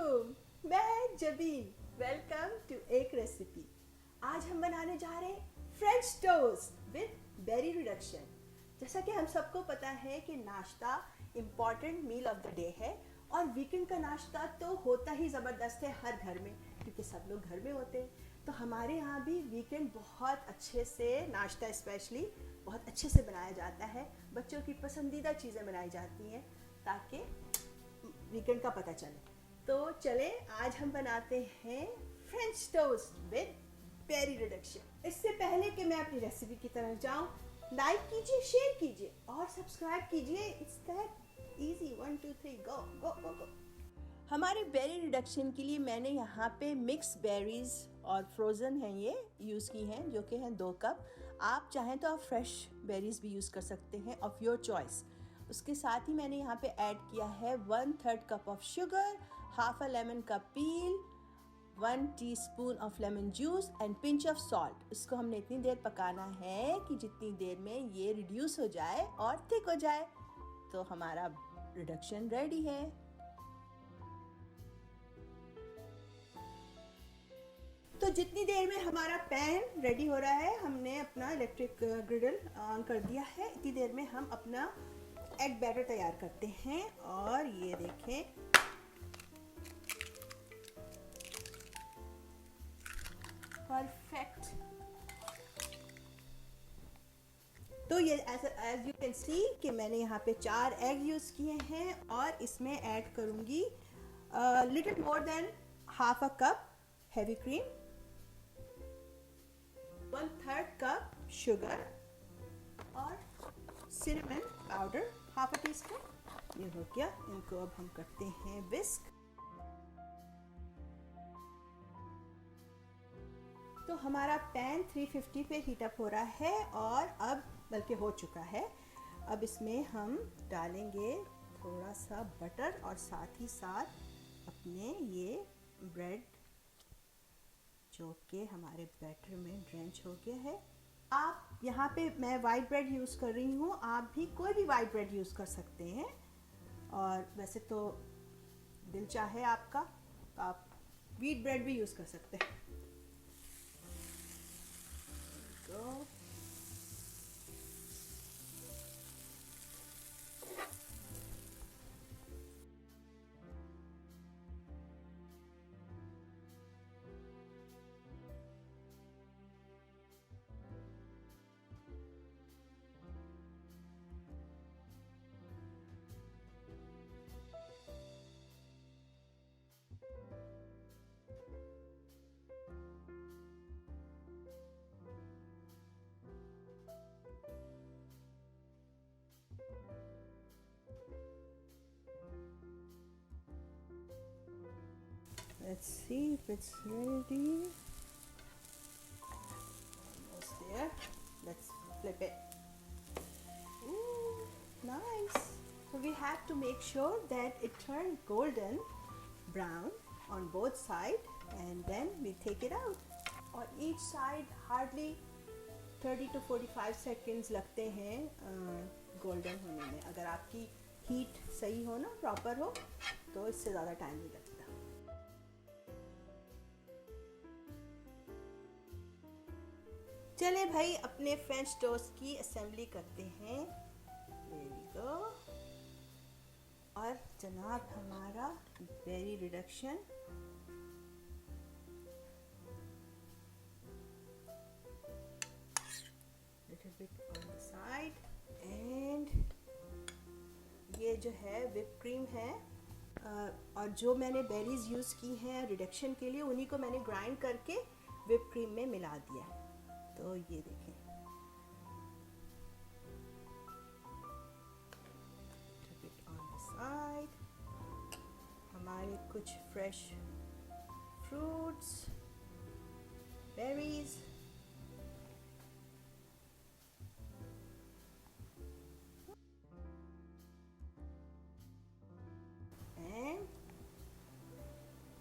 वालेकुम, मैं Jabeen. Welcome to एक रेसिपी। आज हम बनाने जा रहे हैं French toast with berry reduction. जैसा कि हम सबको पता है कि नाश्ता important meal of the day है और वीकेंड का नाश्ता तो होता ही ज़बरदस्त है हर घर में, क्योंकि सब लोग घर में होते हैं। तो हमारे यहाँ भी वीकेंड बहुत अच्छे से नाश्ता स्पेशली बहुत अच्छे से बनाया जाता है। बच्चों की पसंदीदा चीज़ें बनाई जाती हैं ताकि वीकेंड का पता चले। तो चले आज हम बनाते हैं French toast with berry reduction. इससे पहले कि मैं अपनी रेसिपी की तरफ जाऊं, लाइक कीजिए, शेयर कीजिए और सब्सक्राइब कीजिए। It's that easy. 1 2 3 गो गो गो गो। हमारे बेरी रिडक्शन के लिए मैंने यहाँ पे मिक्स बेरीज और फ्रोज़न हैं ये यूज़ की हैं, जो कि हैं 2 कप। आप चाहें तो आप फ्रेश बेरीज भी यूज़ कर सकते हैं ऑफ योर चॉइस। उसके साथ ही मैंने यहाँ पे ऐड किया है 1/3 cup of sugar, half a lemon का पील, 1 teaspoon of lemon juice and pinch of salt. इसको हमने इतनी देर पकाना है कि जितनी देर में ये रिड्यूस हो जाए और थिक हो जाए। तो हमारा रिडक्शन रेडी है। तो जितनी देर में हमारा पैन रेडी हो रहा है, हमने अपना इलेक्ट्रिक ग्रिडल ऑन कर दिया है। इतनी देर में हम अपना एग बैटर तैयार करते हैं। और ये देखें, परफेक्ट। तो ये एज यू कैन सी कि मैंने यहाँ पे 4 एग यूज़ किए हैं और इसमें ऐड करूँगी little more than half a cup heavy cream, 1/3 cup sugar और cinnamon powder half a teaspoon. ये हो गया। इनको अब हम करते हैं विस्क। तो हमारा पैन 350 पे हीट अप हो रहा है और अब बल्कि हो चुका है। अब इसमें हम डालेंगे थोड़ा सा बटर और साथ ही साथ अपने ये ब्रेड, जो कि हमारे बैटर में ड्रेंच हो गया है। आप यहाँ पे मैं वाइट ब्रेड यूज़ कर रही हूँ, आप भी कोई भी वाइट ब्रेड यूज़ कर सकते हैं। और वैसे तो दिल चाहे आपका तो आप व्हीट ब्रेड भी यूज़ कर सकते हैं। तो let's see if it's ready. Almost there. Let's flip it. Ooh, nice. So we have to make sure that it turns golden brown on both sides, and then we take it out. और each side hardly 30 to 45 seconds लगते हैं golden होने में। अगर आपकी heat सही हो ना, प्रॉपर हो, तो इससे ज़्यादा टाइम नहीं लगता। चले भाई, अपने फ्रेंच टोस्ट की असेंबली करते हैं। There we go. और जनाब हमारा berry reduction little bit on the side, and ये जो है whipped cream है। और जो मैंने बेरीज यूज़ की हैं रिडक्शन के लिए, उन्हीं को मैंने ग्राइंड करके whipped cream में मिला दिया। तो ये देखें, ऑन द साइड हमारे कुछ fresh fruits, berries, and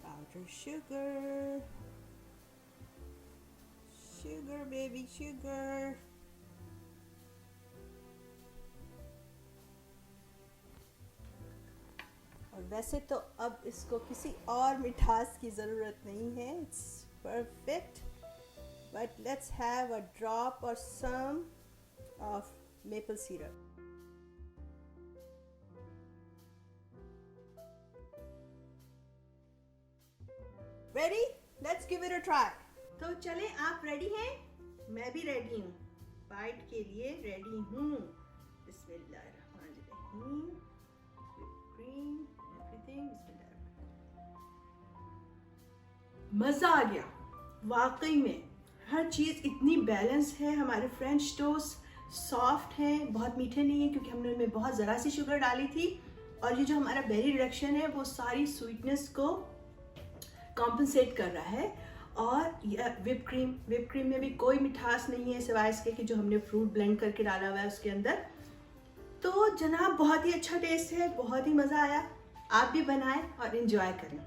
powder sugar, sugar baby sugar। और वैसे तो अब इसको किसी और मिठास की ज़रूरत नहीं है, it's perfect, but let's have a drop और some of maple syrup. Ready? Let's give it a try. तो चले, आप रेडी हैं? मैं भी रेडी हूँ, बाइट के लिए रेडी हूँ। बिस्मिल्लाहिर्रहमानिर्रहीम, whipped cream, everything, बिस्मिल्लाहिर्रहमानिर्रहीम। मज़ा आ गया, वाकई में हर चीज़ इतनी बैलेंस है। हमारे फ्रेंच टोस्ट सॉफ्ट हैं, बहुत मीठे नहीं है क्योंकि हमने उनमें बहुत ज़रा सी शुगर डाली थी, और ये जो हमारा बेरी रिडक्शन है वो सारी स्वीटनेस को कॉम्पनसेट कर रहा है। और whipped क्रीम में भी कोई मिठास नहीं है सिवाय इसके कि जो हमने फ्रूट ब्लेंड करके डाला हुआ है उसके अंदर। तो जनाब बहुत ही अच्छा टेस्ट है, बहुत ही मज़ा आया। आप भी बनाएं और इन्जॉय करें।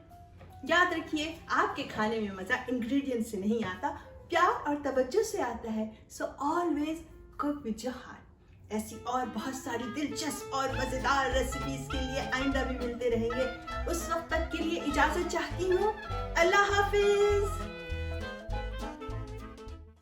याद रखिए, आपके खाने में मज़ा इंग्रेडिएंट से नहीं आता, प्यार और तवज्जो से आता है। So always cook with your heart. ऐसी और बहुत सारी दिलचस्प और मज़ेदार रेसिपीज के लिए आइंदा भी मिलते रहेंगे। उस वक्त तक के लिए इजाज़त चाहती हूँ। अल्लाह हाफिज़।